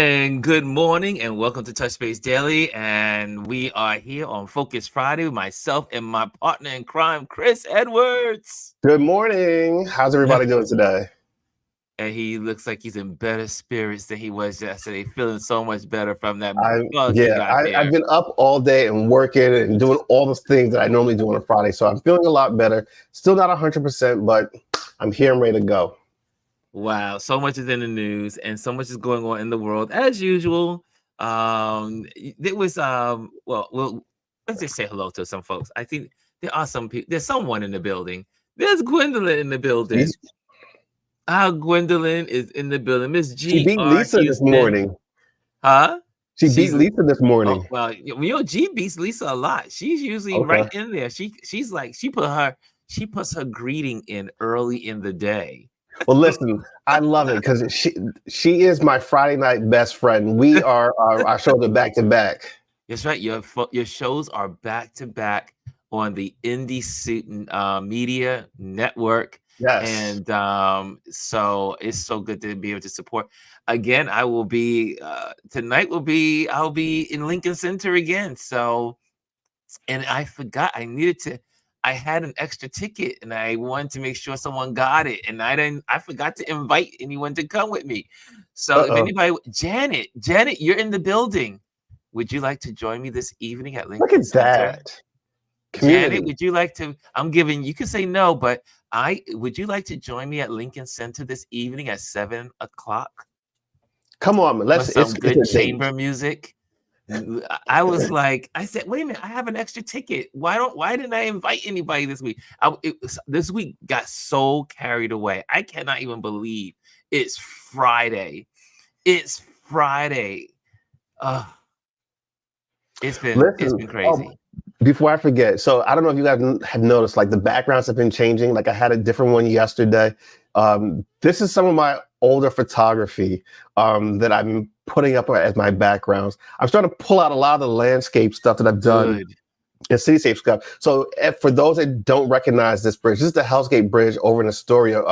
And good morning and welcome to Touch Base Daily. And we are here on Focus Friday with myself and my partner in crime, Chris Edwards. Good morning. How's everybody doing today? And he looks like he's in better spirits than he was yesterday, feeling so much better from that I've been up all day and working and doing all the things that I normally do on a Friday. So I'm feeling a lot better. Still not 100%, but I'm here and ready to go. Wow, so much is in the news and so much is going on in the world as usual. It was well, let's just say hello to some folks. I think there are some people. There's someone in the building. There's Gwendolyn in the building. Gwendolyn is in the building. Miss G. She beat Lisa this morning. Huh? She beat Lisa this morning. Oh, well, G beats Lisa a lot. She's usually right in there. She's like she puts her greeting in early in the day. Well, listen, I love it because she is my Friday night best friend. We are our shows are back to back. That's right. Your shows are back to back on the Indie Suit Media Network. Yes. And so it's so good to be able to support. Again, I will be tonight. I'll be in Lincoln Center again. So, and I forgot I had an extra ticket and I wanted to make sure someone got it. And I forgot to invite anyone to come with me. So if anybody, Janet, you're in the building. Would you like to join me this evening at Lincoln Center? Look at that. Community. Janet, would you like to, you can say no, but would you like to join me at Lincoln Center this evening at 7 o'clock? Come on, man. It's good chamber music. I said, wait a minute, I have an extra ticket. Why didn't I invite anybody this week? This week got so carried away. I cannot even believe it's Friday. It's Friday. It's been crazy. Before I forget, so I don't know if you guys have noticed, like the backgrounds have been changing. Like I had a different one yesterday. This is some of my older photography that I'm putting up as my backgrounds. I'm starting to pull out a lot of the landscape stuff that I've done and cityscape stuff. So for those that don't recognize this bridge, this is the Hell's Gate Bridge over in Astoria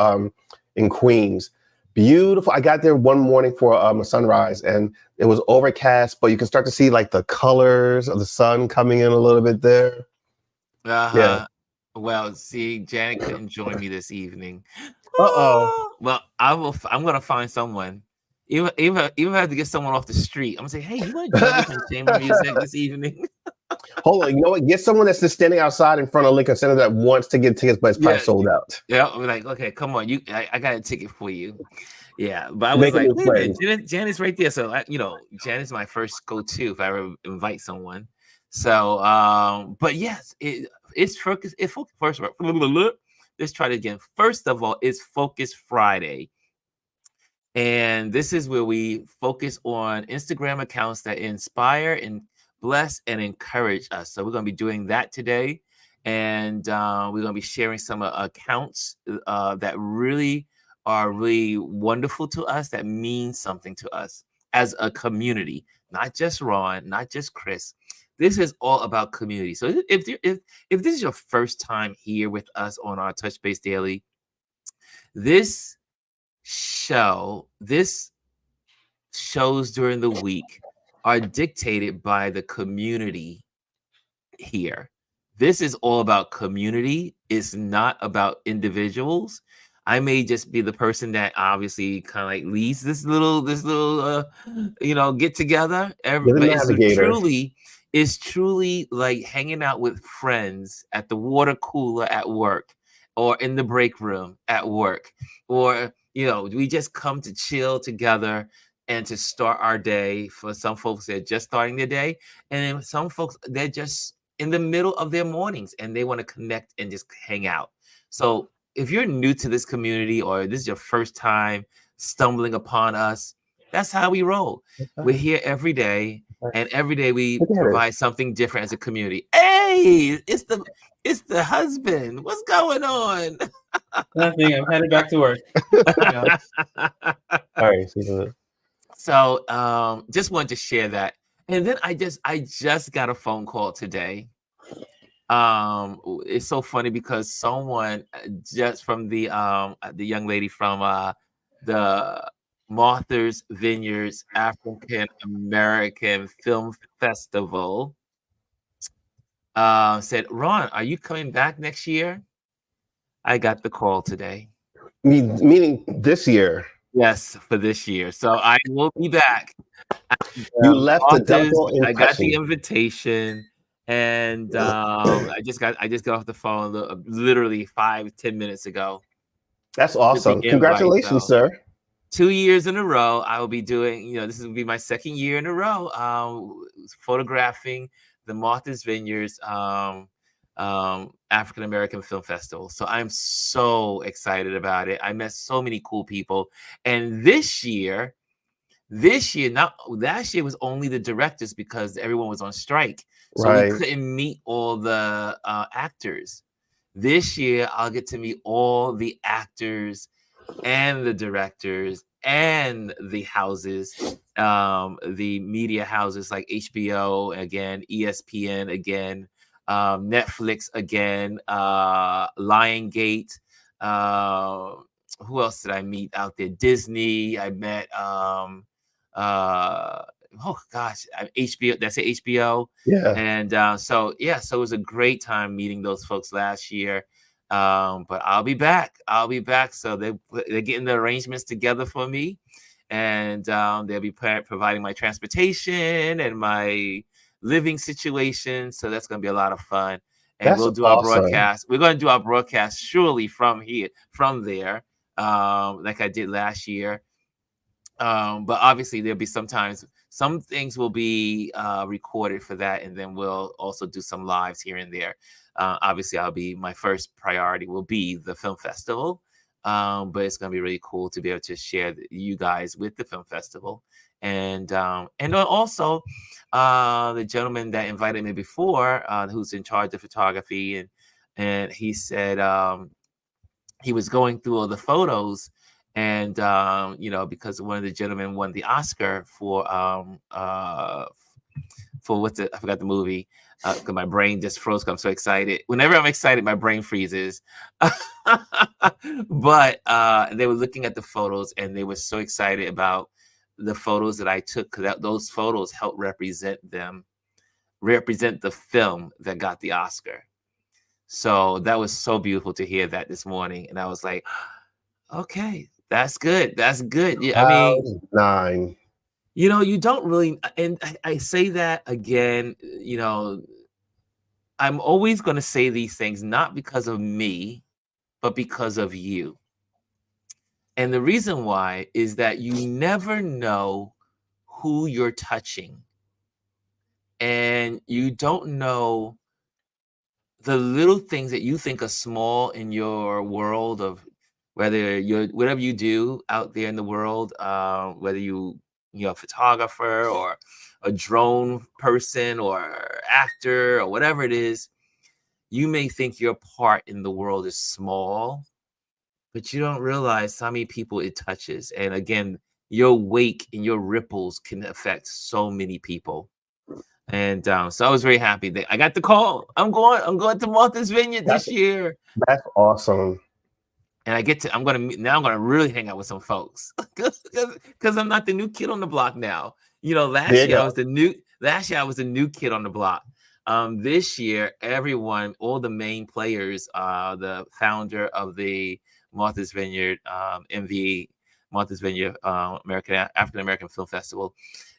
in Queens. Beautiful. I got there one morning for a sunrise and it was overcast, but you can start to see like the colors of the sun coming in a little bit there. Yeah. Well, see, Janet couldn't join me this evening. Well, I'm gonna find someone. Even have to get someone off the street. I'm gonna say, hey, you want to join us in chamber music this evening? Hold on, you know what? Get someone that's just standing outside in front of Lincoln Center that wants to get tickets, but it's probably sold out. Yeah, I'm like, okay, come on, I got a ticket for you. Yeah, but I was like, wait a minute, Janet's right there. So Janet's my first go-to if I ever invite someone. So, but yes, it's focus. First, let's try it again. First of all, it's Focus Friday. And this is where we focus on Instagram accounts that inspire and bless and encourage us. So we're going to be doing that today. And we're going to be sharing some accounts that really are really wonderful to us, that mean something to us as a community, not just Ron, not just Chris. This is all about community. So if this is your first time here with us on our Touch Base Daily, this shows during the week are dictated by the community here. This is all about community. It's not about individuals. I may just be the person that obviously kind of like leads this little get together. It's truly like hanging out with friends at the water cooler at work, or in the break room at work, or we just come to chill together and to start our day. For some folks, they're just starting their day, and then some folks, they're just in the middle of their mornings and they want to connect and just hang out. So if you're new to this community or this is your first time stumbling upon us, that's how we roll. We're here every day, and every day we provide something different as a community. Hey, it's the husband. What's going on? Nothing. I'm headed back to work. All right. So just wanted to share that. And then I just got a phone call today. It's so funny because someone just from the young lady from the Martha's Vineyards African American Film Festival. Said, Ron, are you coming back next year? I got the call today. Meaning this year? Yes, for this year. So I will be back. You left the double impression. I got the invitation, and I just got off the phone literally 5-10 minutes ago. That's awesome. Congratulations, sir. 2 years in a row, I will be doing, this will be my second year in a row, photographing the Martha's Vineyards African American Film Festival. So I'm so excited about it. I met so many cool people. And last year, last year was only the directors because everyone was on strike. So we couldn't meet all the actors. This year, I'll get to meet all the actors and the directors and the houses, the media houses like HBO again, ESPN again, Netflix again, Lionsgate. Who else did I meet out there? Disney. I met HBO. That's it, HBO. Yeah. And so it was a great time meeting those folks last year. But I'll be back. So they're getting the arrangements together for me, and they'll be providing my transportation and my living situation. So that's going to be a lot of fun. And we'll do our broadcast. We're going to do our broadcast surely from there, like I did last year. But obviously there'll be some things will be recorded for that, and then we'll also do some lives here and there. Obviously, my first priority will be the film festival, but it's going to be really cool to be able to share you guys with the film festival, and also the gentleman that invited me before, who's in charge of photography, and he said he was going through all the photos, and because one of the gentlemen won the Oscar for I forgot the movie. Because my brain just froze. I'm so excited. Whenever I'm excited, my brain freezes. But they were looking at the photos, and they were so excited about the photos that I took, because those photos helped represent the film that got the Oscar. So that was so beautiful to hear that this morning, and I was like, okay, that's good. Yeah, I mean, 9. You don't really, and I say that again, I'm always going to say these things, not because of me, but because of you. And the reason why is that you never know who you're touching. And you don't know the little things that you think are small in your world of whatever you do out there in the world, whether you're a photographer or a drone person or actor or whatever it is, you may think your part in the world is small, but you don't realize how many people it touches. And again, your wake and your ripples can affect so many people. And so I was very happy that I got the call. I'm going to Martha's Vineyard this year. That's awesome. And I'm gonna really hang out with some folks because I'm not the new kid on the block now. Last year I was the new kid on the block. This year, all the main players, the founder of the Martha's Vineyard, MV Martha's Vineyard, African American Film Festival,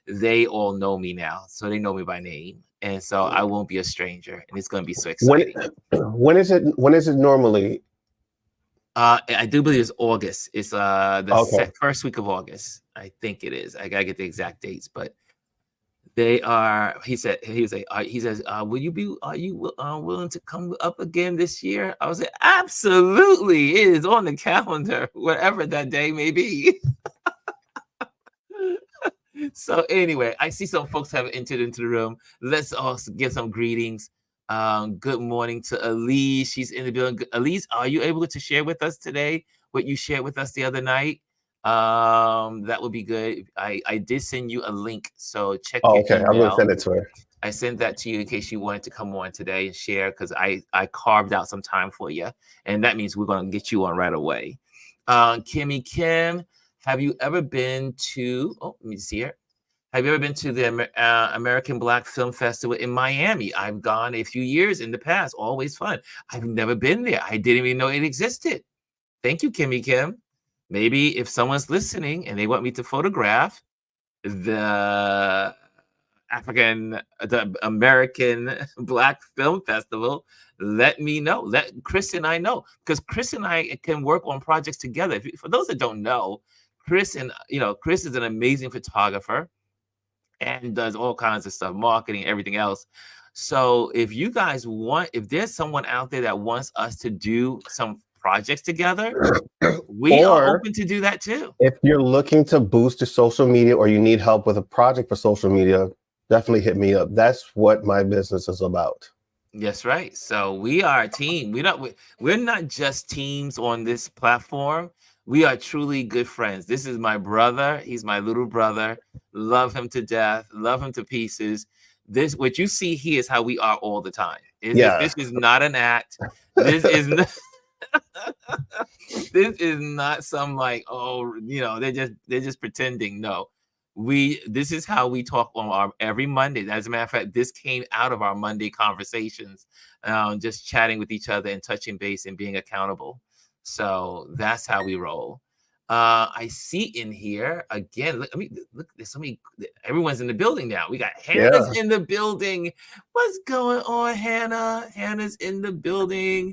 they all know me now, so they know me by name, and so I won't be a stranger, and it's going to be so exciting. When is it normally? I do believe it's August. It's the first week of August. I think it is. I gotta get the exact dates, but they are. He says, "Are you willing to come up again this year?" I was like, "Absolutely, it is on the calendar, whatever that day may be." So anyway, I see some folks have entered into the room. Let's also give some greetings. Good morning to Alieze. She's in the building. Alieze, are you able to share with us today what you shared with us the other night? That would be good. I did send you a link, so check. Okay, I'm gonna send it to her. I sent that to you in case you wanted to come on today and share, because I carved out some time for you, and that means we're gonna get you on right away. Kimmy Kim, Have you ever been to? Oh, let me see here. Have you ever been to the American Black Film Festival in Miami? I've gone a few years in the past. Always fun. I've never been there. I didn't even know it existed. Thank you, Kimmy Kim. Maybe if someone's listening and they want me to photograph the American Black Film Festival, let me know. Let Chris and I know, because Chris and I can work on projects together. For those that don't know, Chris is an amazing photographer and does all kinds of stuff, marketing, everything else. So if you guys want, if there's someone out there that wants us to do some projects together, we are open to do that too. If you're looking to boost your social media or you need help with a project for social media, definitely hit me up. That's what my business is about. Yes, right. So we are a team. We're not just teams on this platform. We are truly good friends. This is my brother. He's my little brother. Love him to death. Love him to pieces. This, what you see here, is how we are all the time. This is not an act. This is not. This is not some like, oh, they're just pretending. No, this is how we talk on our every Monday. As a matter of fact, this came out of our Monday conversations, just chatting with each other and touching base and being accountable. So that's how we roll. I see in here again. Look, there's so many. Everyone's in the building now. We got Hannah's in the building. What's going on, Hannah? Hannah's in the building.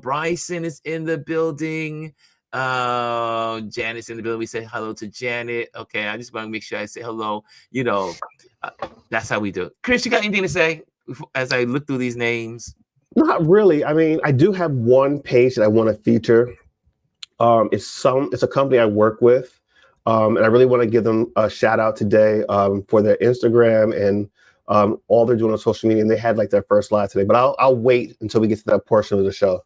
Bryson is in the building. Janet's in the building. We say hello to Janet. Okay, I just want to make sure I say hello. That's how we do it. Chris, you got anything to say as I look through these names? Not really. I mean, I do have one page that I want to feature. It's a company I work with, and I really want to give them a shout out today for their Instagram and all they're doing on social media. And they had like their first live today, but I'll wait until we get to that portion of the show.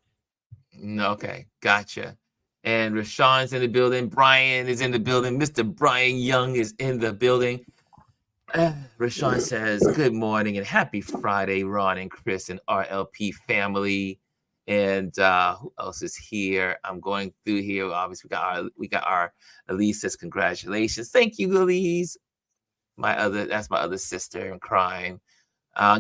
Okay, gotcha. And Rashawn's in the building. Brian is in the building. Mr. Brian Young is in the building. Rashawn says, good morning and happy Friday, Ron and Chris and RLP family. And who else is here? I'm going through here. Obviously, we got our Alieze says, congratulations. Thank you, Alieze. That's my other sister in crime.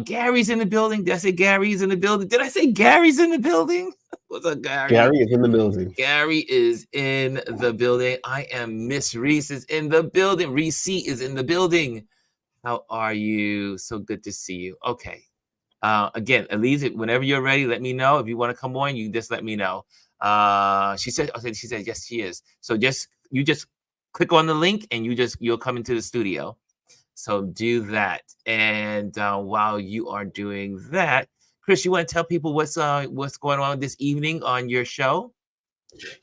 Gary's in the building. Did I say Gary's in the building? Did I say Gary's in the building? What's up, Gary? Gary is in the building. Gary is in the building. I am Miss Reese is in the building. Reese is in the building. How are you? So good to see you. Okay. Again, Alieze, whenever you're ready, let me know. If you want to come on, you just let me know. She said yes, she is. So you just click on the link and you'll come into the studio. So do that. And while you are doing that, Chris, you want to tell people what's going on this evening on your show?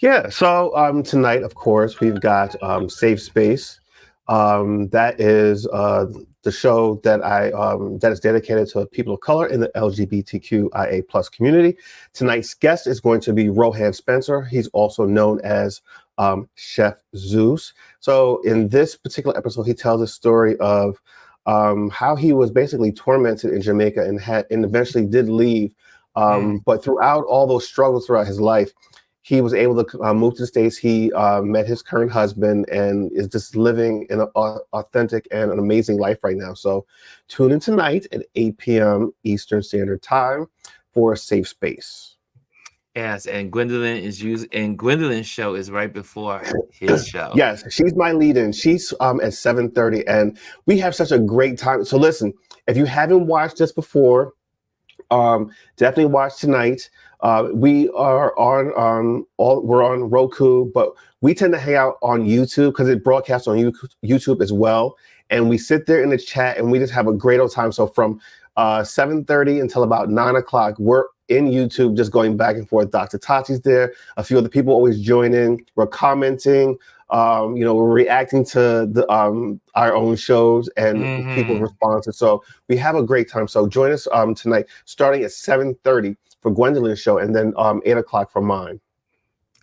Yeah. So tonight, of course, we've got Safe Space. That is the show that is dedicated to people of color in the LGBTQIA plus community. Tonight's guest is going to be Rohan Spencer. He's also known as Chef Zeus. So in this particular episode, he tells a story of how he was basically tormented in Jamaica and eventually did leave. But throughout all those struggles throughout his life, he was able to move to the States. He met his current husband and is just living an authentic and an amazing life right now. So tune in tonight at 8 p.m. Eastern Standard Time for Safe Space. Yes, and Gwendolyn's show is right before his show. Yes, she's my lead-in. She's at 7:30, and we have such a great time. So listen, if you haven't watched this before, definitely watch tonight. We are we're on Roku, but we tend to hang out on YouTube because it broadcasts on YouTube as well. And we sit there in the chat and we just have a great old time. So from 7:30 until about 9 o'clock, we're in YouTube just going back and forth. Dr. Tati's there. A few other people always join in. We're commenting. We're reacting to our own shows and people's responses. So we have a great time. So join us tonight, starting at 7:30 for Gwendolyn's show, and then 8 o'clock for mine.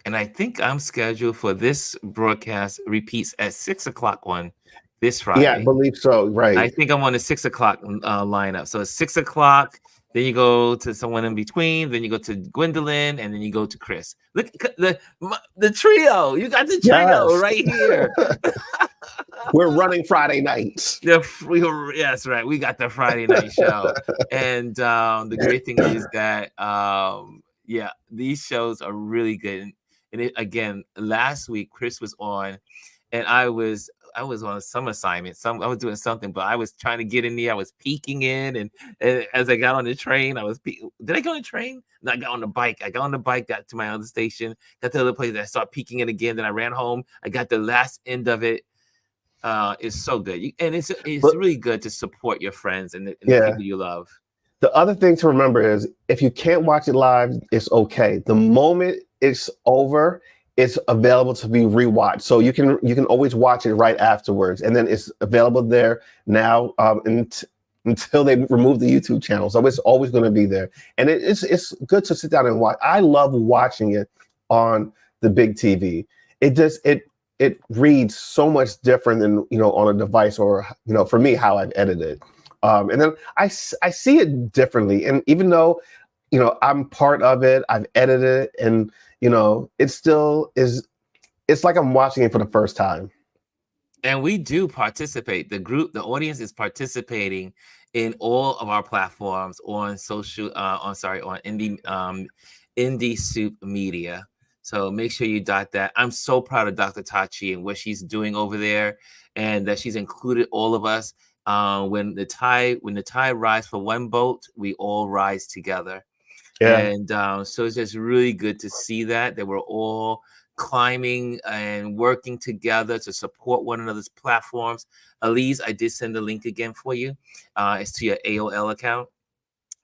And I think I'm scheduled for this broadcast repeats at 6 o'clock one this Friday. Yeah, I believe so. Right. I think I'm on the 6 o'clock lineup. So it's 6 o'clock then you go to someone in between, then you go to Gwendolyn, and then you go to Chris. Look, the trio. You got the trio right here. We're running Friday nights. Yes, right. We got the Friday night show, and the great thing is that yeah, these shows are really good. And again, last week Chris was on, and I was on some assignment. I was doing something, but I was trying to get in there. I was peeking in, and as I got on the train, did I go on the train? No, I got on the bike. I got on the bike, got to my other station, got to the other place. I started peeking in again. Then I ran home. I got the last end of it. It's so good. It's really good to support your friends and the people you love. The other thing to remember is if you can't watch it live, it's okay. The moment it's over, it's available to be rewatched. So you can always watch it right afterwards. And then it's available there now until they remove the YouTube channel. So it's always going to be there. And it's good to sit down and watch. I love watching it on the big TV. It reads so much different than, on a device or, for me, how I've edited. And then I see it differently. And even though, I'm part of it, I've edited it, and, it still is, it's like I'm watching it for the first time. And we do participate. The audience is participating in all of our platforms on social, on Indie Soup Media. So make sure you dot that. I'm so proud of Dr. Tachi and what she's doing over there, and that she's included all of us. When the tide rise for one boat, we all rise together. Yeah. And so it's just really good to see that we're all climbing and working together to support one another's platforms. Alieze, I did send the link again for you. It's to your AOL account.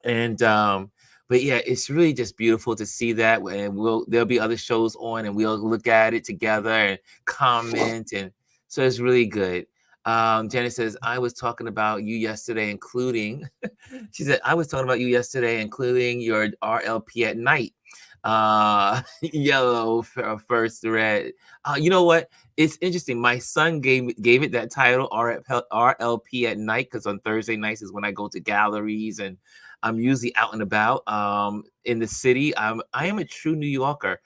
And but yeah, it's really just beautiful to see that, and there'll be other shows on, and we'll look at it together and comment, and so it's really good. Jenny says, I was talking about you yesterday, including she said, I was talking about you yesterday, including your RLP at night. Yellow first red. You know what? It's interesting. My son gave it that title, RLP at night, because on Thursday nights is when I go to galleries, and I'm usually out and about in the city. I am a true New Yorker.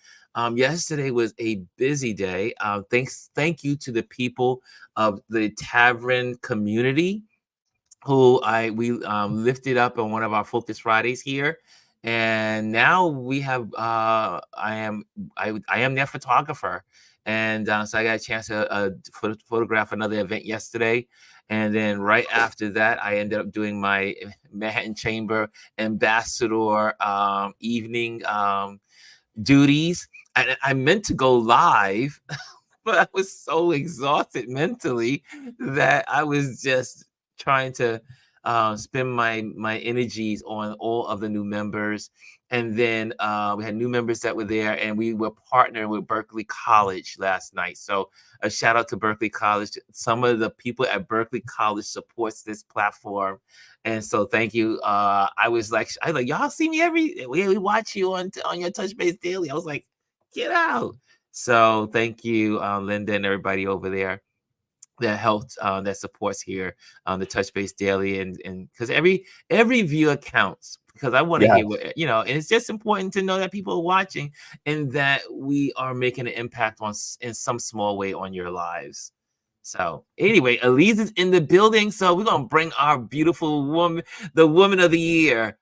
Yesterday was a busy day. Thank you to the people of the tavern community who we lifted up on one of our Focus Fridays here. And now we have I am their photographer, and so I got a chance to photograph another event yesterday. And then right after that, I ended up doing my Manhattan Chamber ambassador evening duties. I meant to go live, but I was so exhausted mentally that I was just trying to spend my energies on all of the new members. And then we had new members that were there, and we were partnering with Berkeley College last night. So a shout out to Berkeley College. Some of the people at Berkeley College supports this platform. And so thank you. I was like, y'all see me we watch you on your Touch Base Daily. I was like, get out. So thank you, Linda, and everybody over there that helped, that supports here on the Touch Base Daily, and because every viewer counts, because I want to hear what, and it's just important to know that people are watching and that we are making an impact in some small way on your lives. So anyway, Alieze is in the building, so we're gonna bring our beautiful woman, the woman of the year.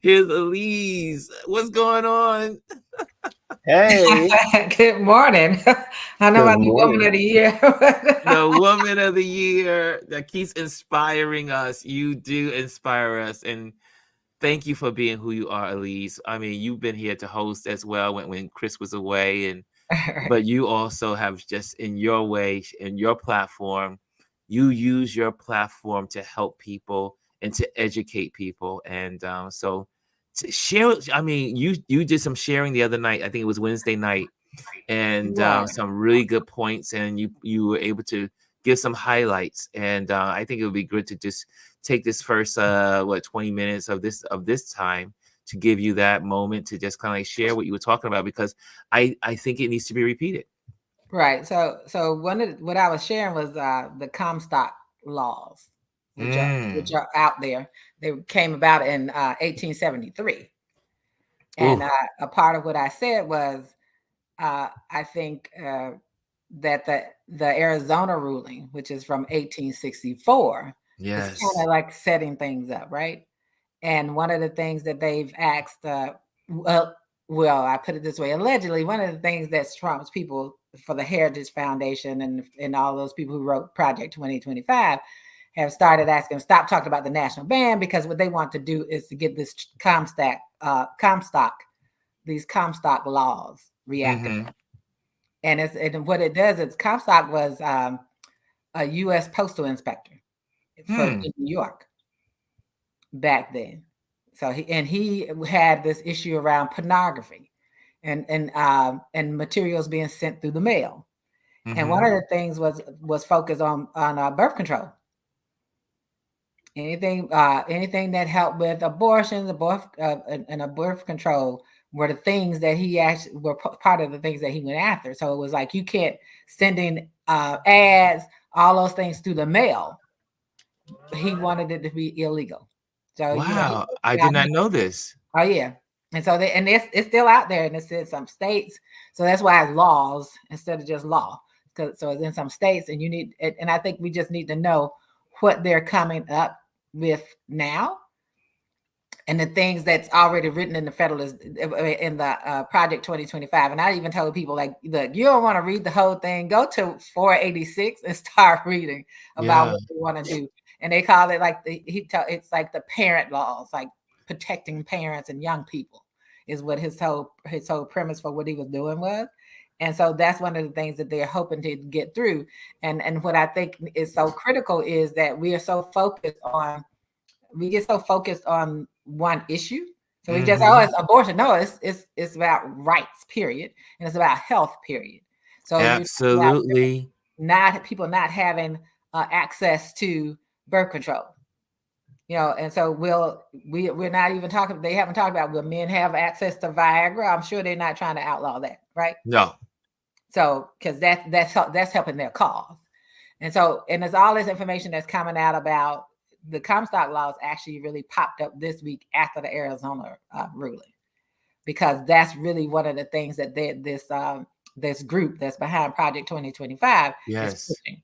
Here's Alieze. What's going on? Hey. Good morning. I know I'm the woman of the year. The woman of the year that keeps inspiring us. You do inspire us. And thank you for being who you are, Alieze. I mean, you've been here to host as well when Chris was away. But you also have just in your way, in your platform, you use your platform to help people and to educate people. And so to share, I mean, you did some sharing the other night. I think it was Wednesday night, and some really good points. And you were able to give some highlights. And I think it would be good to just take this first 20 minutes of this time to give you that moment to just kind of like share what you were talking about, because I think it needs to be repeated. Right. So what I was sharing was the Comstock laws. which are out there. They came about in 1873. And a part of what I said was, I think that the Arizona ruling, which is from 1864, is kind of like setting things up, right? And one of the things that they've asked, well, I put it this way, allegedly, one of the things that Trump's people for the Heritage Foundation and all those people who wrote Project 2025 have started asking, stop talking about the national ban, because what they want to do is to get this these Comstock laws reactivated. And what it does is Comstock was a U.S. postal inspector in New York back then. So he had this issue around pornography and materials being sent through the mail. And one of the things was focused on birth control. Anything that helped with abortions, and birth control were the things that he actually were part of the things that he went after. So it was like, you can't sending ads, all those things through the mail. He wanted it to be illegal. So wow, I did not know this. Oh yeah, and so it's still out there, and it's in some states. So that's why it's laws instead of just law. So it's in some states, and and I think we just need to know what they're coming up with now, and the things that's already written in the Federalist, in the Project 2025. And I even told people, like, look, you don't want to read the whole thing. Go to 486 and start reading about what they want to do. And they call it like it's like the parent laws, like protecting parents and young people, is what his whole premise for what he was doing was. And so that's one of the things that they're hoping to get through. And what I think is so critical is that we get so focused on one issue. So we just, it's abortion. No, it's about rights, period. And it's about health, period. So absolutely people not having access to birth control. And so we're not even talking, they haven't talked about, will men have access to Viagra? I'm sure they're not trying to outlaw that, right? No. So, because that's helping their cause. And so, and there's all this information that's coming out about the Comstock laws actually really popped up this week after the Arizona ruling, because that's really one of the things that this group that's behind Project 2025 is pushing.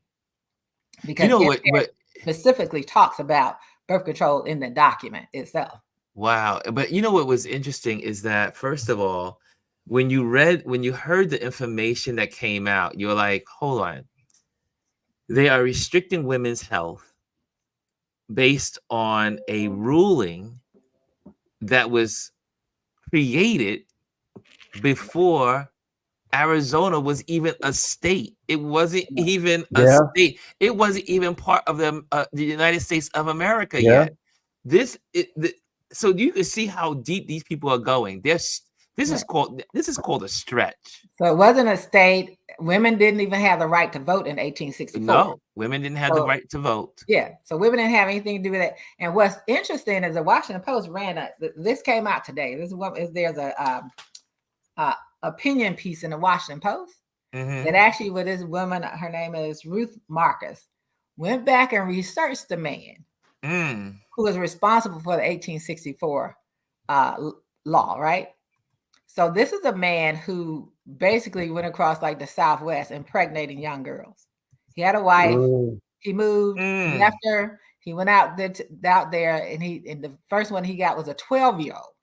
Because it specifically talks about birth control in the document itself. Wow. But what was interesting is that, first of all, when you heard the information that came out, you're like, hold on. They are restricting women's health based on a ruling that was created before Arizona was even a state. It wasn't even a state. It wasn't even part of the United States of America yet. So you can see how deep these people are going. This is called a stretch. So it wasn't a state. Women didn't even have the right to vote in 1864. No, women didn't have the right to vote. Yeah, so women didn't have anything to do with it. And what's interesting is the Washington Post this came out today. There's a opinion piece in the Washington Post that actually, with this woman, her name is Ruth Marcus, went back and researched the man who was responsible for the 1864 law, right? So this is a man who basically went across like the Southwest impregnating young girls. He had a wife. He moved. He left her. He went out there, and the first one he got was a 12-year-old.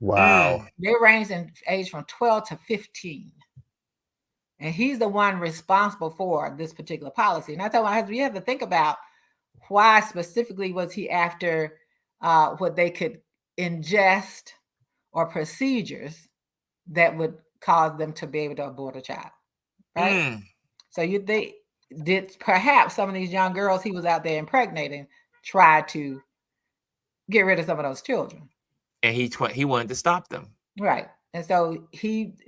Wow. They ranged in age from 12 to 15. And he's the one responsible for this particular policy. And I told my husband, you have to think about why specifically was he after what they could ingest or procedures that would cause them to be able to abort a child, right? So did perhaps some of these young girls he was out there impregnating try to get rid of some of those children, and he wanted to stop them, right? And so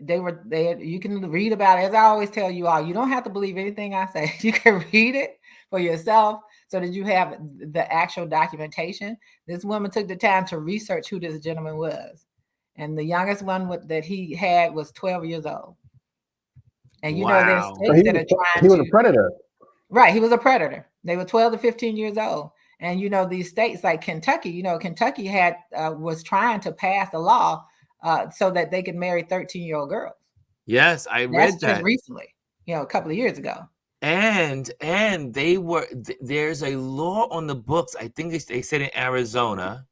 they were there. You can read about it. As I always tell you all, you don't have to believe anything I say. You can read it for yourself so that you have the actual documentation. This woman took the time to research who this gentleman was. And the youngest one that he had was 12 years old. And there's states that are trying he was a predator. Right, he was a predator. They were 12 to 15 years old. And these states like Kentucky, Kentucky had was trying to pass a law so that they could marry 13-year-old girls. Yes, I read that just recently, a couple of years ago. And there's a law on the books. I think they said in Arizona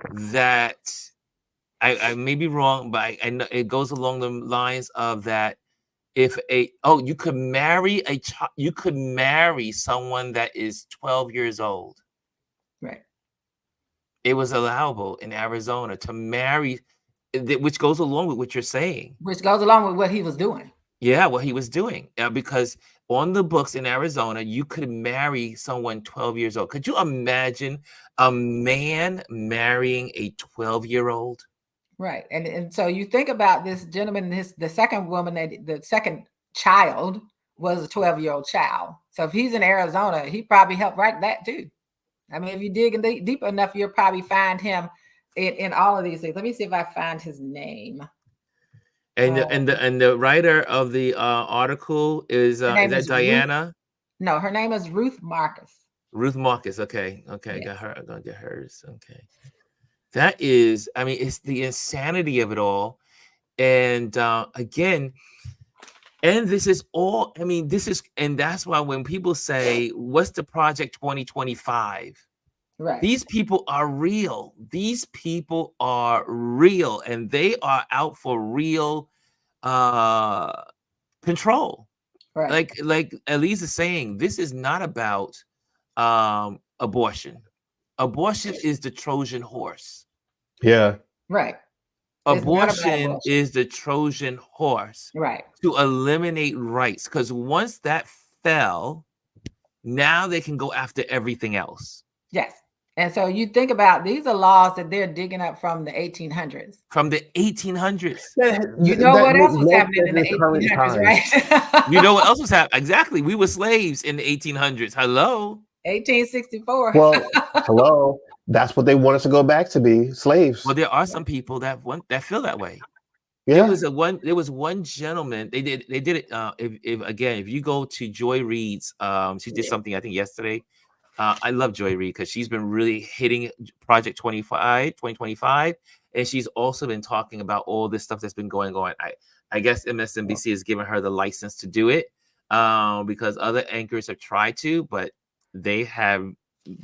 that I may be wrong, but I know it goes along the lines of that. If you could marry you could marry someone that is 12 years old. Right. It was allowable in Arizona to marry, which goes along with what you're saying. Which goes along with what he was doing. Yeah, what he was doing. Because on the books in Arizona, you could marry someone 12 years old. Could you imagine a man marrying a 12-year-old? Right. And so you think about this gentleman, the second woman, the second child was a 12-year-old child. So if he's in Arizona, he probably helped write that too. I mean, if you dig deep enough, you'll probably find him in all of these things. Let me see if I find his name. And the writer of the article is that Diana? Ruth. No, her name is Ruth Marcus. Ruth Marcus. Okay. Yes. Got her. I'm gonna get hers. Okay. That is, I mean, it's the insanity of it all. And again, and this is all, I mean, and that's why when people say, what's the Project 2025? Right. These people are real. These people are real, and they are out for real control. Right. Like Alieze is saying, this is not about abortion. Abortion is the Trojan horse. Yeah. Right. Abortion is the Trojan horse. Right. To eliminate rights. Because once that fell, now they can go after everything else. Yes. And so you think about, these are laws that they're digging up from the 1800s. From the 1800s. You know what else was happening in the 1800s, right? You know what else was happening? Exactly. We were slaves in the 1800s. Hello. 1864. Well, hello. That's what they want us to go back to be, slaves. Well, there are some people that feel that way. Yeah. There was one gentleman. They did it. If you go to Joy Reid's, she did something I think yesterday. I love Joy Reid because she's been really hitting Project 2025, and she's also been talking about all this stuff that's been going on. I guess MSNBC has given her the license to do it because other anchors have tried to, but they have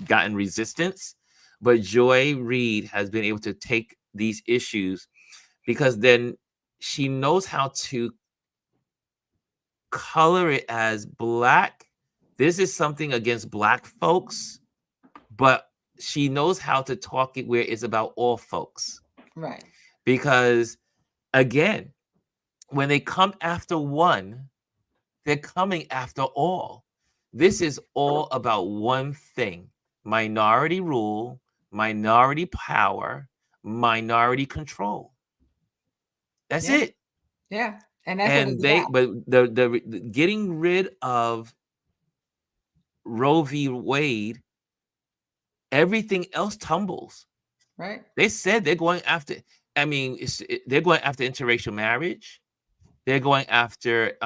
gotten resistance. But Joy Reid has been able to take these issues because then she knows how to color it as Black. This is something against Black folks, but she knows how to talk it where it's about all folks. Right. Because again, when they come after one, they're coming after all. This is all about one thing: minority rule, minority power, minority control. That's it. Yeah. And that's the getting rid of Roe v. Wade, everything else tumbles. Right. They said they're going after, they're going after interracial marriage. They're going after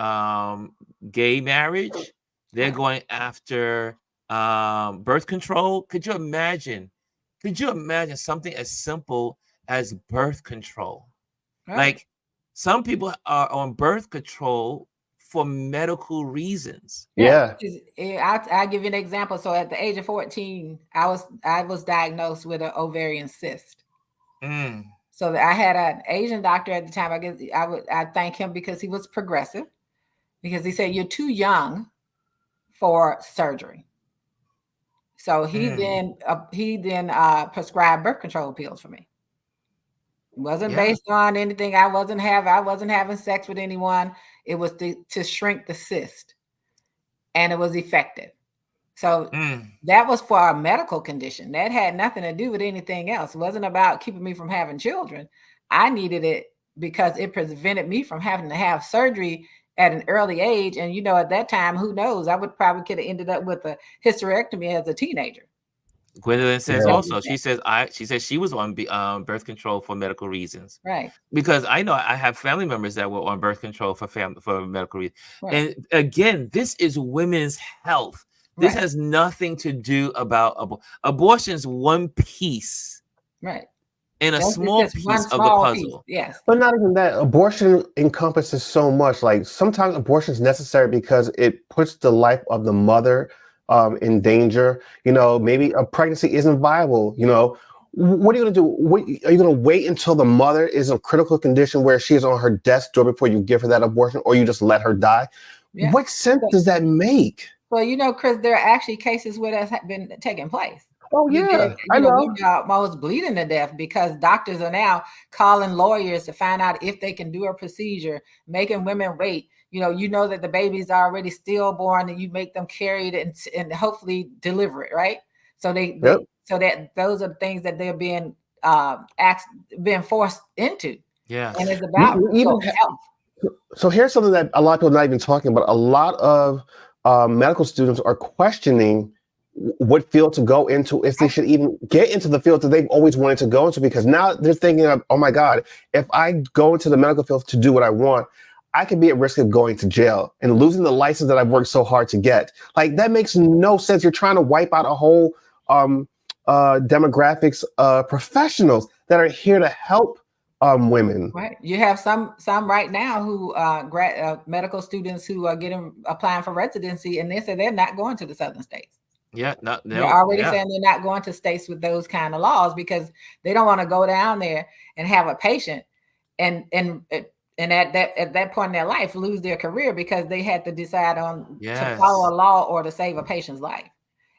gay marriage. They're going after birth control. Could you imagine something as simple as birth control? Right. Like, some people are on birth control for medical reasons. Yeah. I'll give you an example. So at the age of 14, I was diagnosed with an ovarian cyst. So I had an Asian doctor at the time. I guess I thank him because he was progressive, because he said, you're too young for surgery. So he then prescribed birth control pills for me. It wasn't based on anything. I wasn't having sex with anyone. It was to shrink the cyst, and it was effective. So that was for a medical condition. That had nothing to do with anything else. It wasn't about keeping me from having children. I needed it because it prevented me from having to have surgery at an early age. And at that time, who knows? I would probably could have ended up with a hysterectomy as a teenager. Gwendolyn says also, she says she was on birth control for medical reasons. Right. Because I know I have family members that were on birth control for medical reasons. Right. And again, this is women's health. This has nothing to do about abortion's one piece, right? And a That's small just piece one of the small puzzle. piece. Yes. But not even that. Abortion encompasses so much. Like sometimes abortion is necessary because it puts the life of the mother in danger. You know, maybe a pregnancy isn't viable. You know, what are you going to do? Are you going to wait until the mother is in critical condition where she is on her death's door before you give her that abortion, or you just let her die? Yeah. What sense does that make? Well, you know, Chris, there are actually cases where that's been taking place. Oh, yeah. I know. Women are almost bleeding to death because doctors are now calling lawyers to find out if they can do a procedure, making women wait. You know that the baby's already stillborn and you make them carry it and hopefully deliver it, right? So so that those are the things that they're being forced into. Yeah. And it's about health. So here's something that a lot of people are not even talking about. A lot of medical students are questioning what field to go into, if they should even get into the field that they've always wanted to go into, because now they're thinking of, oh my God, if I go into the medical field to do what I want, I could be at risk of going to jail and losing the license that I've worked so hard to get. Like, that makes no sense. You're trying to wipe out a whole demographics professionals that are here to help women. Right. You have some right now who medical students who are applying for residency, and they say they're not going to the southern states. Yeah, they're already saying they're not going to states with those kind of laws because they don't want to go down there and have a patient and at that point in their life lose their career because they had to decide on to follow a law or to save a patient's life.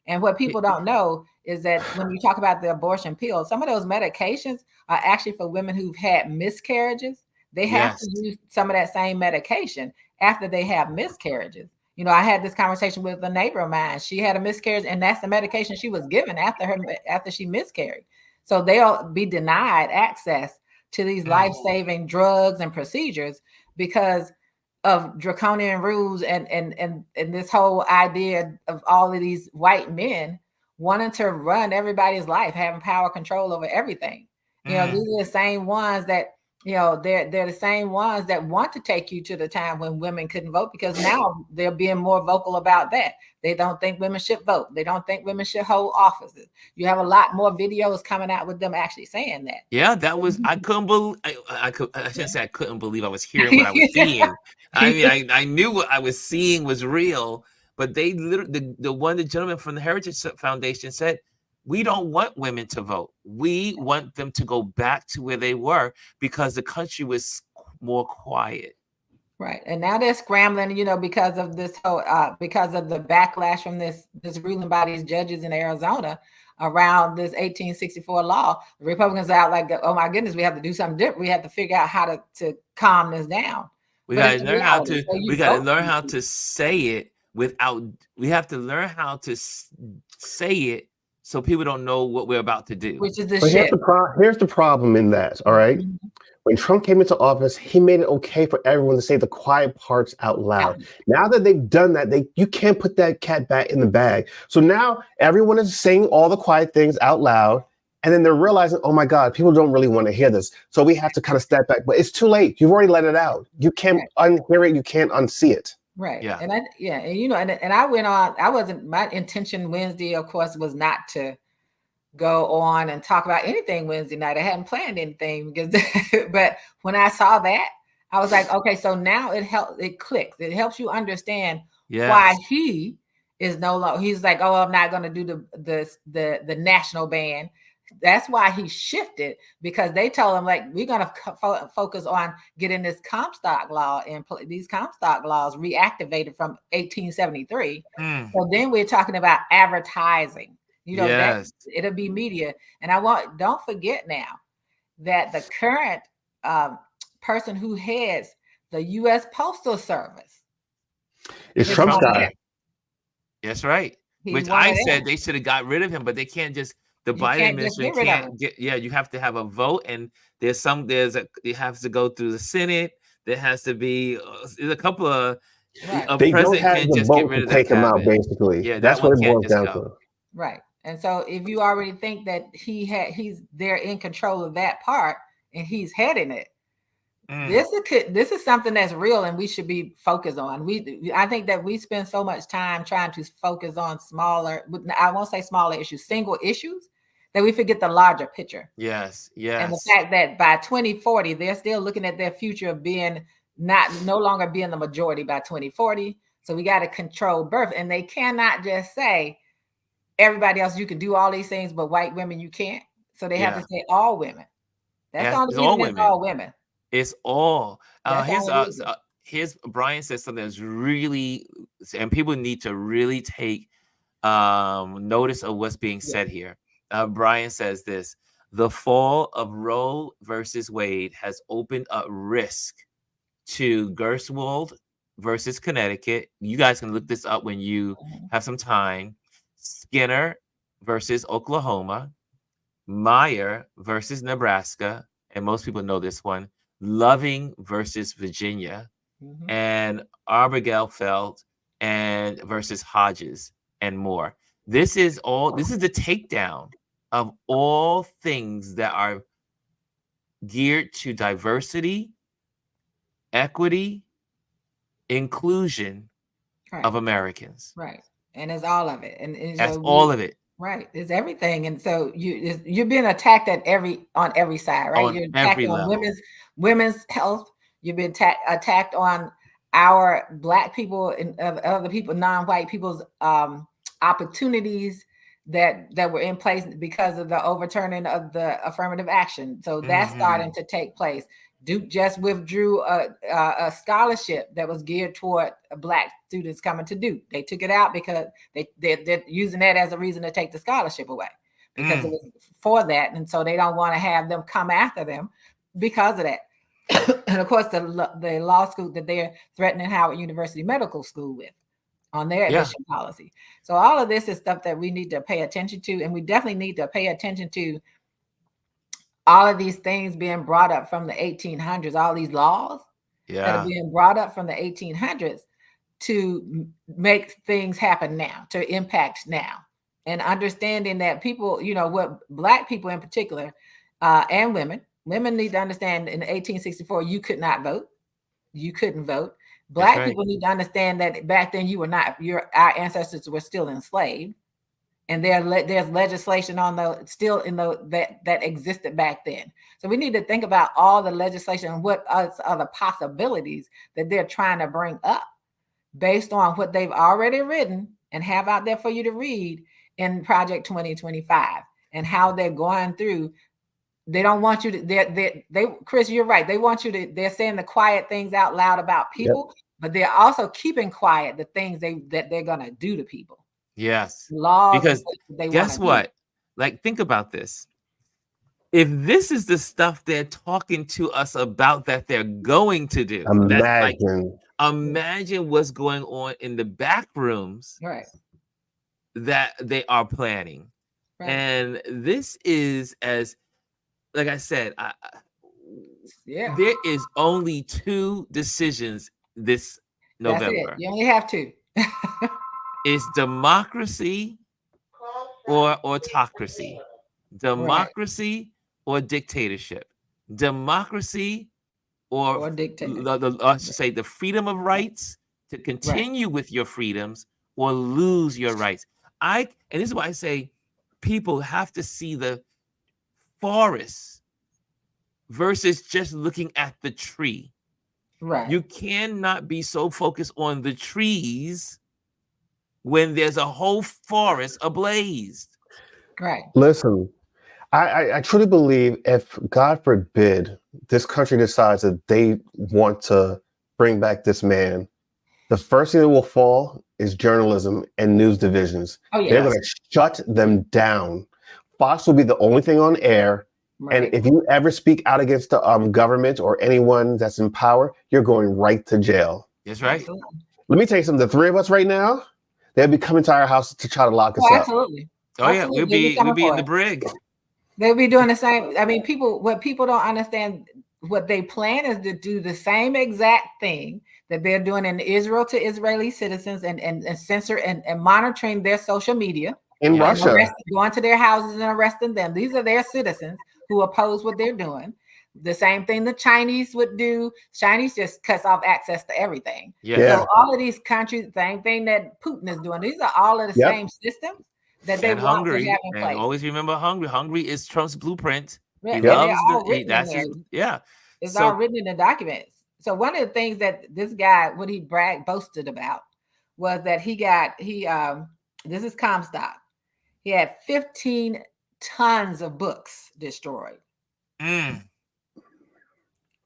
And what people don't know is that when you talk about the abortion pill, some of those medications are actually for women who've had miscarriages. They have to use some of that same medication after they have miscarriages. I had this conversation with a neighbor of mine. She had a miscarriage, and that's the medication she was given after she miscarried. So they'll be denied access to these life-saving drugs and procedures because of draconian rules and this whole idea of all of these white men wanting to run everybody's life, having power control over everything. These are the same ones that they're the same ones that want to take you to the time when women couldn't vote, because now they're being more vocal about that. They don't think women should vote. They don't think women should hold offices. You have a lot more videos coming out with them actually saying that. Yeah, that was, I couldn't believe, I shouldn't say I couldn't believe I was hearing what I was seeing. I mean, I knew what I was seeing was real, but they literally, the gentleman from the Heritage Foundation said, we don't want women to vote. We want them to go back to where they were because the country was more quiet. Right. And now they're scrambling, because of this whole, because of the backlash from this ruling by these judges in Arizona around this 1864 law. The Republicans are out like, oh my goodness, we have to do something different. We have to figure out how to calm this down. We got to learn how to, we got to learn how to say it without, we have to learn how to say it so people don't know what we're about to do. Which is the shit. Here's the problem in that, all right? Mm-hmm. When Trump came into office, he made it okay for everyone to say the quiet parts out loud. Now that they've done that, you can't put that cat back in the bag. So now everyone is saying all the quiet things out loud, and then they're realizing, oh my God, people don't really want to hear this. So we have to kind of step back, but it's too late. You've already let it out. You can't unhear it. You can't unsee it. Right. Yeah. And I went on, my intention Wednesday, of course, was not to go on and talk about anything Wednesday night. I hadn't planned anything but when I saw that, I was like, okay, so now it clicks. It helps you understand why he is no longer, he's like, oh, I'm not going to do the national ban. That's why he shifted, because they told him, like, we're going to focus on getting this Comstock law and these Comstock laws reactivated from 1873. So then we're talking about advertising. That it'll be media. And don't forget now that the current person who heads the U.S. Postal Service is Trump's guy. That's right. Which I said they should have got rid of him, but they can't just, the Biden administration can't get, you have to have a vote, and it has to go through the Senate. There has to be a couple of, they don't have the vote to take him out, basically. Yeah, that's what it boils down to. Right. And so if you already think that he's there in control of that part and he's heading it, This is something that's real and we should be focused on. I think that we spend so much time trying to focus on smaller, I won't say smaller issues, single issues, that we forget the larger picture. Yes. And the fact that by 2040, they're still looking at their future of being no longer being the majority by 2040. So we got to control birth. And they cannot just say, everybody else, you can do all these things, but white women, you can't. So they have to say all women. That's the only reason it's all women. It's all. Here's Brian says something that's really, and people need to really take notice of what's being said here. Brian says this: the fall of Roe versus Wade has opened up risk to Gerswald versus Connecticut. You guys can look this up when you have some time. Skinner versus Oklahoma, Meyer versus Nebraska, and most people know this one. Loving versus Virginia, and Arbergelfeld and versus Hodges, and more. This is the takedown of all things that are geared to diversity, equity, inclusion of Americans. Right. And it's all of it. And that's all of it. Right. It's everything. And so you're being attacked on every side, right? You're attacked on women's health. You've been attacked on our Black people and other people, non-white people's opportunities that were in place because of the overturning of the affirmative action. So that's starting to take place. Duke just withdrew a scholarship that was geared toward Black students coming to Duke. They took it out because they're using that as a reason to take the scholarship away because it was for that. And so they don't want to have them come after them because of that. And of course, the law school that they're threatening Howard University Medical School with on their admission policy. So all of this is stuff that we need to pay attention to. And we definitely need to pay attention to all of these things being brought up from the 1800s, all these laws that are being brought up from the 1800s to make things happen now, to impact now. And understanding that people, what Black people in particular, and women need to understand in 1864, you could not vote. You couldn't vote. Black people need to understand that back then our ancestors were still enslaved. And there's legislation on that existed back then. So we need to think about all the legislation and what are the possibilities that they're trying to bring up based on what they've already written and have out there for you to read in Project 2025 and how they're going through. They don't want you to, Chris, you're right. They want you to, they're saying the quiet things out loud about people, but they're also keeping quiet the things that they're going to do to people. Yes. Laws, because guess what? Like, think about this. If this is the stuff they're talking to us about that they're going to do, imagine what's going on in the back rooms that they are planning. And this is, as like I said, there is only 2 decisions this November. That's it. You only have 2. It's democracy or autocracy, democracy or dictatorship, democracy or dictatorship. I should say the freedom of rights to continue with your freedoms or lose your rights. And this is why I say people have to see the forest versus just looking at the tree. Right. You cannot be so focused on the trees when there's a whole forest ablaze. Right. Listen, I truly believe if, God forbid, this country decides that they want to bring back this man, the first thing that will fall is journalism and news divisions. They're going to shut them down. Fox will be the only thing on air. And if you ever speak out against the government or anyone that's in power, you're going right to jail. That's right. Absolutely. Let me tell you something. The 3 of us right now, they'll be coming to our house to try to lock us up. Absolutely. Oh, yeah. We'll be in the brig. They'll be doing the same. I mean, what people don't understand, what they plan is to do the same exact thing that they're doing in Israel to Israeli citizens and censor and monitoring their social media. In Russia. Going to their houses and arresting them. These are their citizens who oppose what they're doing. The same thing the Chinese would do. Chinese just cuts off access to everything. Yeah. So all of these countries, same thing that Putin is doing. These are all of the same systems that they want to have in place. And always remember Hungary. Hungary is Trump's blueprint. He They're loves all written in there. It's all written in the documents. So one of the things that this guy, what he boasted about, was that this is Comstock. He had 15 tons of books destroyed.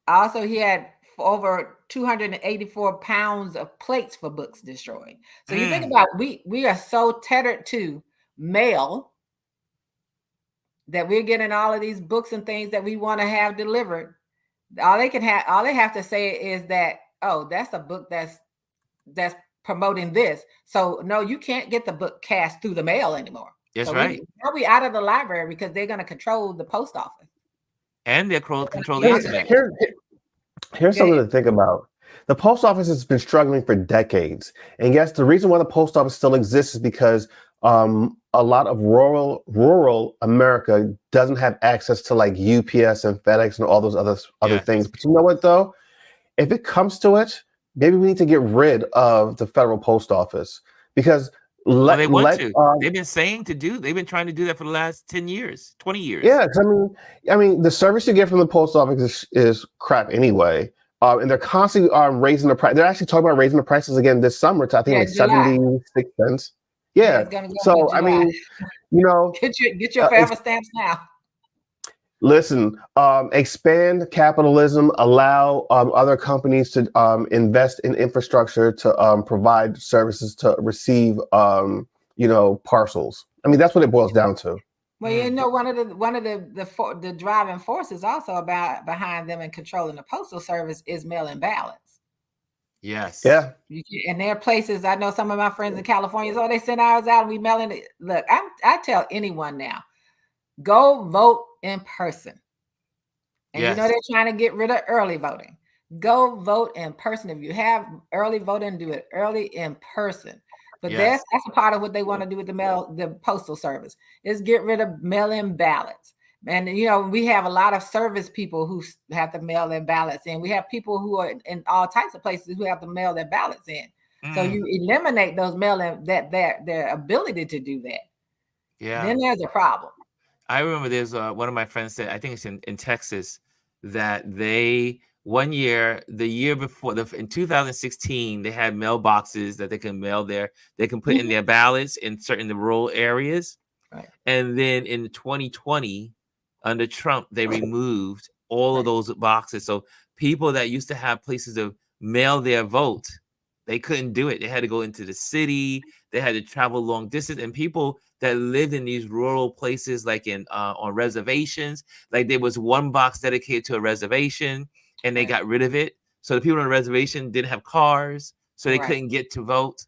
Also, he had over 284 pounds of plates for books destroyed. So you think about, we are so tethered to mail that we're getting all of these books and things that we want to have delivered. All they have to say is that, oh, that's a book that's promoting this. So no, you can't get the book cast through the mail anymore. That's right. They'll be out of the library because they're going to control the post office. And they're control the internet. Here's something to think about. The post office has been struggling for decades. And yes, the reason why the post office still exists is because a lot of rural America doesn't have access to like UPS and FedEx and all those other things. But you know what, though? If it comes to it, maybe we need to get rid of the federal post office because they want to. They've been saying they've been trying to do that for the last 10 years, 20 years. Yeah, I mean, the service you get from the post office is crap anyway. And they're constantly raising the price. They're actually talking about raising the prices again this summer to I think like 76 cents. Yeah. So I mean, you know, get your forever stamps now. Listen, expand capitalism, allow other companies to invest in infrastructure to provide services to receive, parcels. I mean, that's what it boils down to. Well, you know, one of the driving forces also behind them and controlling the postal service is mail-in ballots. Yes. Yeah. And there are places, I know some of my friends in California, so they send ours out and we mail in. Look, I tell anyone now, go vote in person. And you know they're trying to get rid of early voting. Go vote in person. If you have early voting, do it early in person. But that's a part of what they want to do with the postal service is get rid of mail-in ballots. And you know, we have a lot of service people who have to mail their ballots in. We have people who are in all types of places who have to mail their ballots in. So you eliminate those mail-in their ability to do that. Yeah. Then there's a problem. I remember there's one of my friends said, I think it's in Texas, that they the year before, in 2016, they had mailboxes that they can mail they can put in their ballots in certain rural areas. Right. And then in 2020, under Trump, they removed all of those boxes. So people that used to have places to mail their vote, they couldn't do it. They had to go into the city. They had to travel long distance. And people that lived in these rural places, like on reservations, like there was one box dedicated to a reservation, and they got rid of it. So the people on the reservation didn't have cars, so they couldn't get to vote.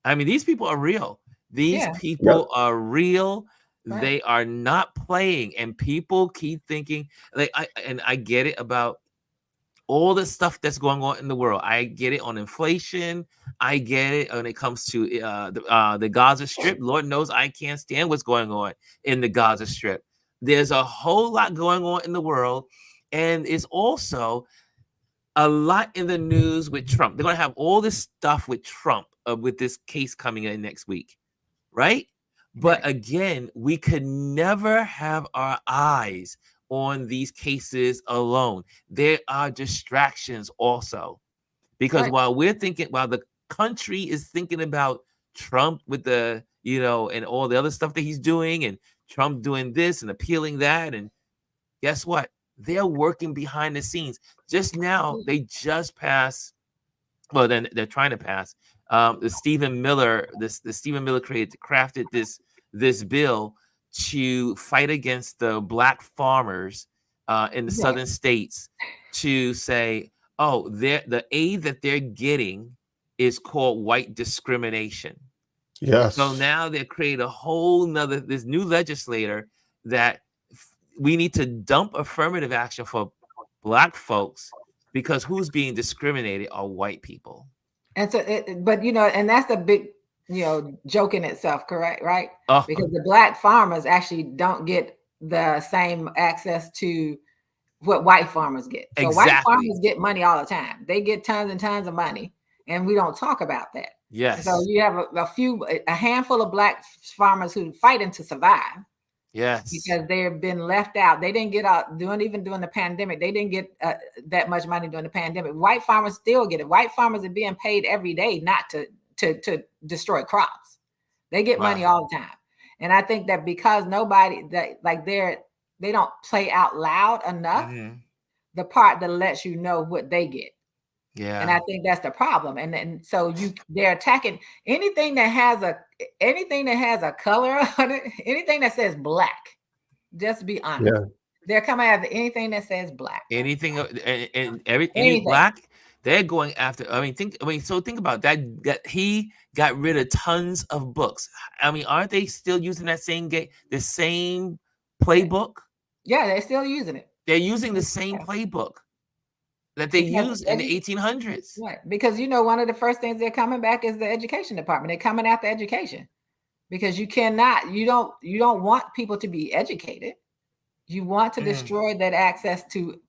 I mean, these people are real. These people are real. Right. They are not playing, and people keep thinking I get it about all the stuff that's going on in the world. I get it on inflation. I get it when it comes to the Gaza Strip. Lord knows I can't stand what's going on in the Gaza Strip. There's a whole lot going on in the world, and it's also a lot in the news with Trump. They're going to have all this stuff with Trump with this case coming in next week, right? But again, we could never have our eyes on these cases alone. There are distractions also, because while the country is thinking about Trump with the, and all the other stuff that he's doing, and Trump doing this and appealing that, and guess what? They're working behind the scenes. Just now, they just passed. Well, then they're trying to pass the Stephen Miller. The Stephen Miller crafted this bill to fight against the black farmers in the southern states, to say, oh, the aid that they're getting is called white discrimination. Yes. So now they create a whole nother, this new legislator that we need to dump affirmative action for black folks, because who's being discriminated are white people. And so, and that's the big, joke in itself, correct? Right? Because the black farmers actually don't get the same access to what white farmers get. So Exactly. White farmers get money all the time. They get tons and tons of money, and we don't talk about that. Yes. So you have a handful of black farmers who fighting to survive. Yes. Because they've been left out. They didn't get out even during the pandemic. They didn't get that much money during the pandemic. White farmers still get it. White farmers are being paid every day not to destroy crops. They get money all the time. And I think that because they don't play out loud enough, the part that lets you know what they get. Yeah. And I think that's the problem. And so they're attacking anything that has a color on it, anything that says black. Just be honest. Yeah. They're coming after anything that says black. Anything and any black, they're going after. Think about that. That he got rid of tons of books. Aren't they still using that same the same playbook? Yeah, they're still using it. They're using the same playbook that they used in the 1800s. Right. Because one of the first things they're coming back is the education department. They're coming after education. Because you don't want people to be educated. You want to destroy that access to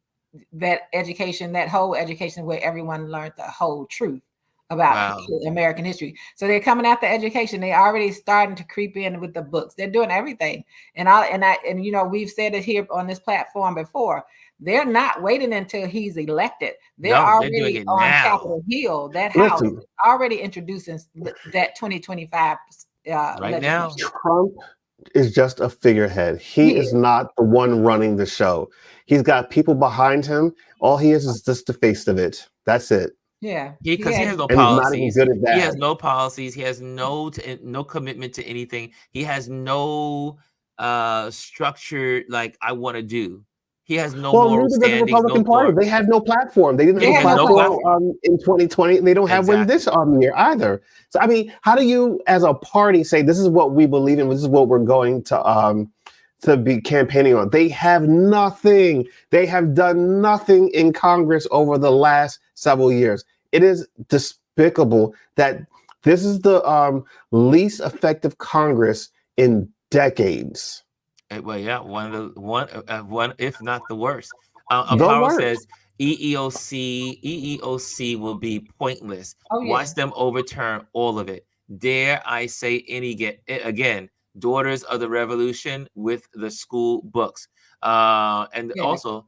that education, that whole education where everyone learned the whole truth about American history. So they're coming after education. They're already starting to creep in with the books. They're doing everything. And we've said it here on this platform before. They're not waiting until he's elected. They're already on Capitol Hill. That house is already introducing that 2025 right now. Trump is just a figurehead. He is not the one running the show. He's got people behind him. All he is just the face of it. That's it. Yeah, because he has no policies. He has no policies. He has no commitment to anything. He has no structure like I want to do. He has no moral standing. The Republican Party. They have no platform. They didn't have a platform in 2020. They don't have one this year either. So how do you, as a party, say this is what we believe in? This is what we're going to be campaigning on? They have nothing. They have done nothing in Congress over the last several years. It is despicable that this is the least effective Congress in decades. Well, yeah, one if not the worst. Apollo says EEOC will be pointless. Watch them overturn all of it. Dare I say again, Daughters of the Revolution with the school books. Also,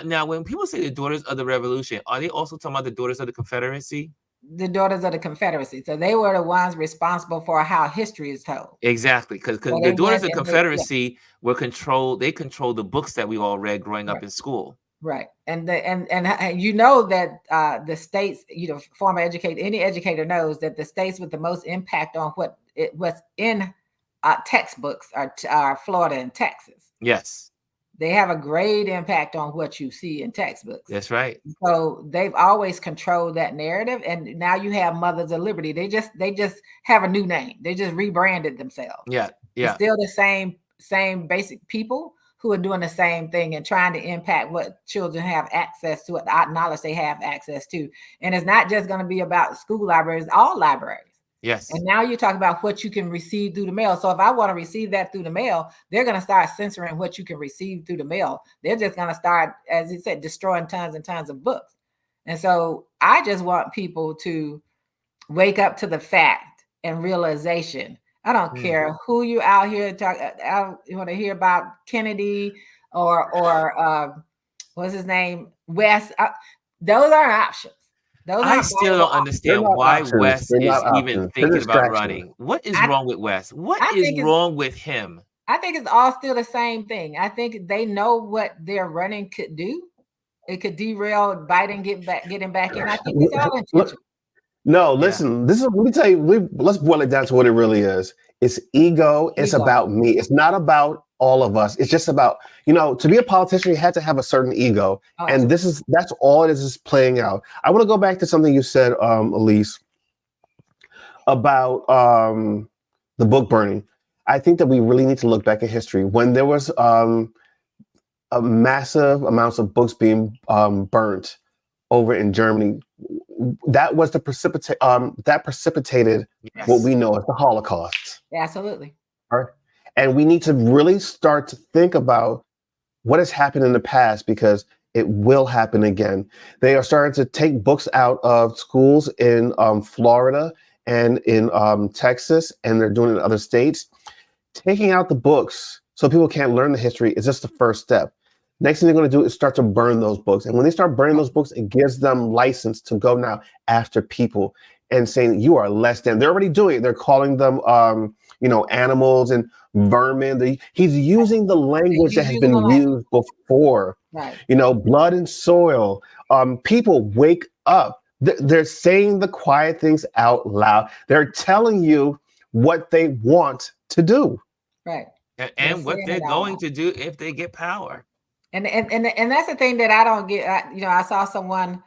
now when people say the Daughters of the Revolution, are they also talking about the Daughters of the Confederacy? The Daughters of the Confederacy. So they were the ones responsible for how history is told. Exactly, because the Daughters of the Confederacy were controlled. They controlled the books that we all read growing up in school. Right, and that the states, former any educator knows that the states with the most impact on what's in textbooks are Florida and Texas. Yes. They have a great impact on what you see in textbooks. That's right. So they've always controlled that narrative, and now you have Mothers of Liberty. They just have a new name. They just rebranded themselves. Yeah. It's still the same basic people who are doing the same thing and trying to impact what children have access to, what knowledge they have access to. And it's not just going to be about school libraries, all libraries. Yes. And now you talk about what you can receive through the mail. So if I want to receive that through the mail, they're going to start censoring what you can receive through the mail. They're just going to start, as you said, destroying tons and tons of books. And so I just want people to wake up to the fact and realization. I don't care who you out here you want to hear about Kennedy or what's his name, West. Those aren't options. I still don't understand why West is even thinking about running. What is wrong with West? What is wrong with him? I think it's all still the same thing. I think they know what their running could do. It could derail Biden getting back in. I think it's all intentional. No, listen, let me tell you, let's boil it down to what it really is. It's ego. It's about me. It's not about all of us. It's just about, to be a politician, you had to have a certain ego. Oh, and that's all it is playing out. I want to go back to something you said, Alieze, about the book burning. I think that we really need to look back at history. When there was a massive amounts of books being burnt over in Germany, that was that precipitated what we know as the Holocaust. Absolutely. Right? And we need to really start to think about what has happened in the past, because it will happen again. They are starting to take books out of schools in Florida and in Texas, and they're doing it in other states. Taking out the books so people can't learn the history is just the first step. Next thing they're going to do is start to burn those books. And when they start burning those books, it gives them license to go now after people and saying you are less than. They're already doing it. They're calling them, animals and vermin. He's using the language that has been used before. Right. Blood and soil. People wake up. They're saying the quiet things out loud. They're telling you what they want to do. Right. And what they're going to do if they get power. And that's the thing that I don't get. I saw someone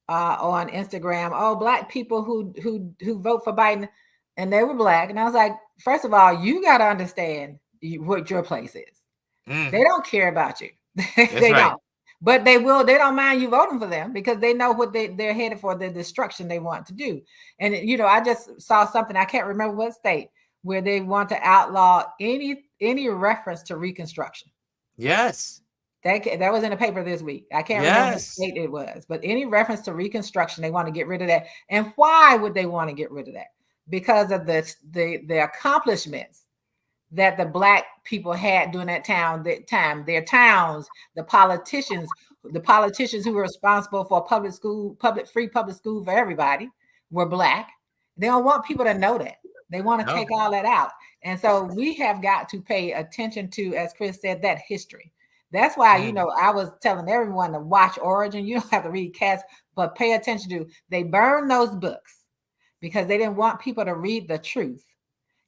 on Instagram, Black people who vote for Biden, and they were Black. And I was like, first of all, you got to understand what your place is. They don't care about you. They don't. But they don't mind you voting for them because they know what they're headed for, the destruction they want to do. And, I just saw something, I can't remember what state, where they want to outlaw any reference to Reconstruction. Yes. That was in the paper this week. I can't remember what state it was, but any reference to Reconstruction, they want to get rid of that. And why would they want to get rid of that? Because of the accomplishments that the Black people had during that time, their towns, the politicians who were responsible for free public school for everybody were Black. They don't want people to know that. They want to take all that out. And so we have got to pay attention to, as Chris said, that history. That's why, I was telling everyone to watch Origin. You don't have to read Cats, but pay attention to, they burned those books because they didn't want people to read the truth.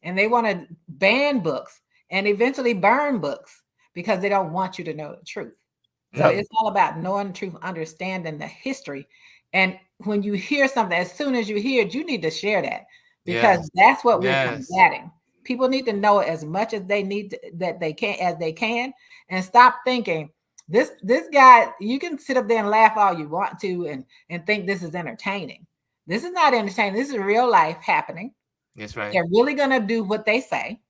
And they want to ban books and eventually burn books because they don't want you to know the truth. So it's all about knowing the truth, understanding the history. And when you hear something, as soon as you hear it, you need to share that because that's what we're combating. People need to know as much as they need to, that they can, and stop thinking this guy, you can sit up there and laugh all you want to and think this is entertaining. This is not entertaining. This is real life happening. That's right. They're really going to do what they say.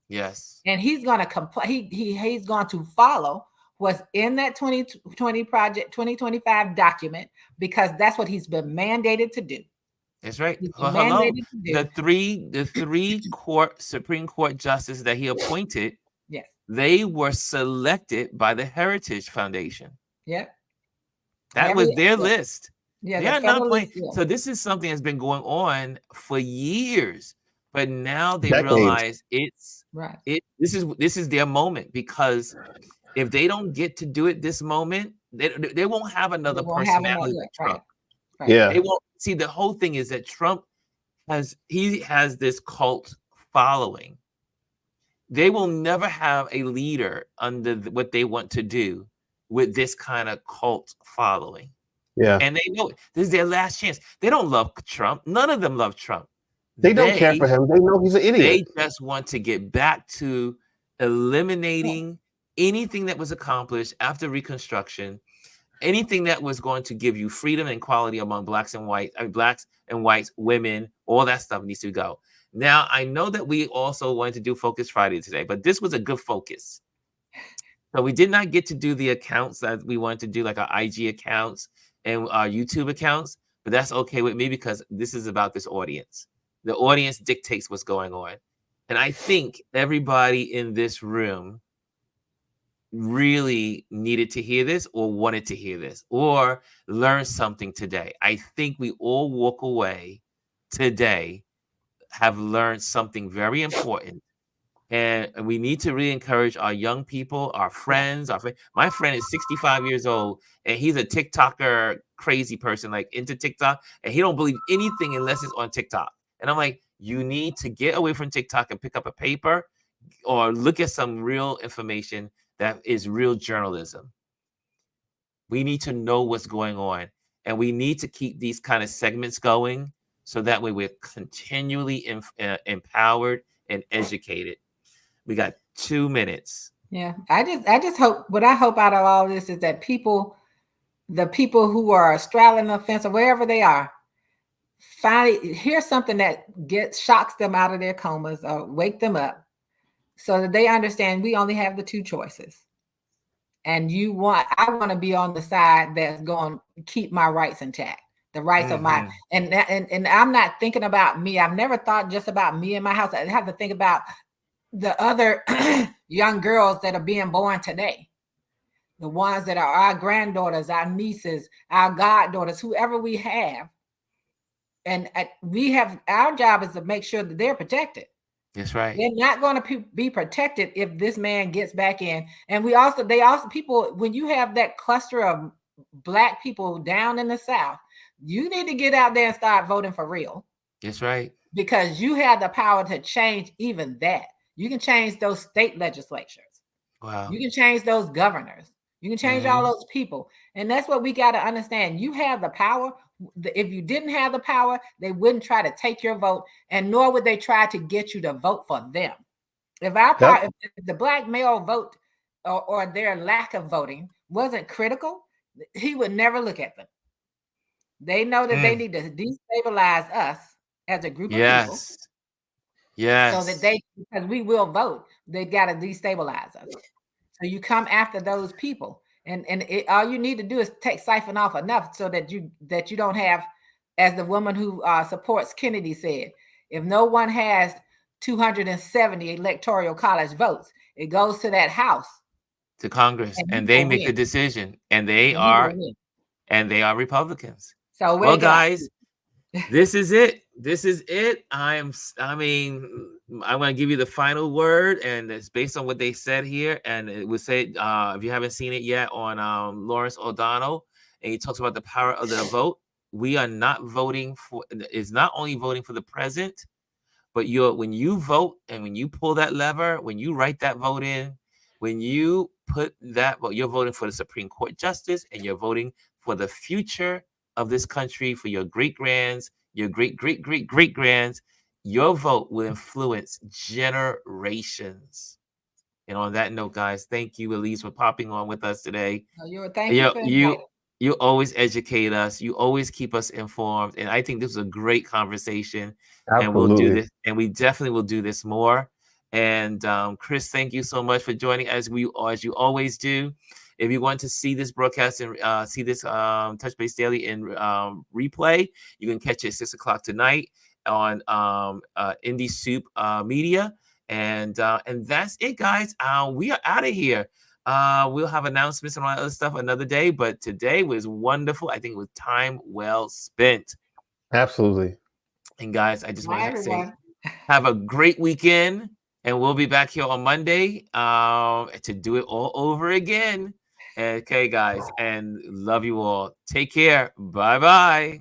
Yes. And he's going to he's going to follow what's in that 2025 document because that's what he's been mandated to do. That's right. Hello. The three Supreme Court justices that he appointed, yes, they were selected by the Heritage Foundation. Yep. That was their list. Yeah, they are not playing. So this is something that's been going on for years, but now they realize it's right. This is their moment, because if they don't get to do it this moment, they won't have another personality like Trump. Right. Yeah. They won't see. The whole thing is that Trump has this cult following. They will never have a leader under what they want to do with this kind of cult following. Yeah. And they know this is their last chance. They don't love Trump. None of them love Trump. They don't care for him. They know he's an idiot. They just want to get back to eliminating anything that was accomplished after Reconstruction, anything that was going to give you freedom and equality among blacks and whites, women, all that stuff needs to go. Now, I know that we also wanted to do Focus Friday today, but this was a good focus. So we did not get to do the accounts that we wanted to do, like our IG accounts and our YouTube accounts, but that's okay with me because this is about this audience. The audience dictates what's going on. And I think everybody in this room really needed to hear this or wanted to hear this or learn something today. I think we all walk away today have learned something very important. And we need to really encourage our young people, our friends. My friend is 65 years old, and he's a TikToker, crazy person, like into TikTok, and he don't believe anything unless it's on TikTok. And I'm like, you need to get away from TikTok and pick up a paper or look at some real information that is real journalism. We need to know what's going on, and we need to keep these kind of segments going so that way we're continually empowered and educated. We got 2 minutes. Yeah, I just hope, what I hope out of all this is that the people who are straddling the fence or wherever they are, finally hear something that shocks them out of their comas or wake them up so that they understand we only have the two choices. And I want to be on the side that's going to keep my rights intact, the rights of my, and I'm not thinking about me. I've never thought just about me and my house. I have to think about the other young girls that are being born today, the ones that are our granddaughters, our nieces, our goddaughters, whoever we have. And our job is to make sure that they're protected. That's right. They're not going to be protected if this man gets back in. And people, when you have that cluster of Black people down in the South, you need to get out there and start voting for real. That's right. Because you have the power to change even that. You can change those state legislatures. Wow. You can change those governors. You can change all those people. And that's what we got to understand. You have the power. If you didn't have the power, they wouldn't try to take your vote, and nor would they try to get you to vote for them. If the Black male vote or their lack of voting wasn't critical, he would never look at them. They know that they need to destabilize us as a group of people. Yes. So that because we will vote, they got to destabilize us. So you come after those people. And all you need to do is siphon off enough so that you don't have, as the woman who supports Kennedy said, if no one has 270 electoral college votes, it goes to that house, to Congress, and they make the decision, and they are Republicans. So well, guys, this is it. This is it. I'm going to give you the final word, and it's based on what they said here. And it would say, if you haven't seen it yet, on Lawrence O'Donnell, and he talks about the power of the vote. We are not voting for. It's not only voting for the president, but when you vote and when you pull that lever, when you write that vote in, when you put that vote, you're voting for the Supreme Court justice, and you're voting for the future of this country, for your great-grands, your great-great-great-great-grands. Your vote will influence generations. And on that note, guys, thank you, Alieze, for popping on with us today. You always educate us. You always keep us informed. And I think this was a great conversation. Absolutely. And we'll do this. And we definitely will do this more. And Chris, thank you so much for joining as you always do. If you want to see this broadcast and see this Touch Base Daily in replay, you can catch it at 6 o'clock tonight on Indie Soup Media. And that's it, guys. We are out of here. We'll have announcements and all that other stuff another day, but today was wonderful. I think it was time well spent. Absolutely. And guys, I just want to say, have a great weekend, and we'll be back here on Monday to do it all over again. Okay, guys, and love you all. Take care. Bye-bye.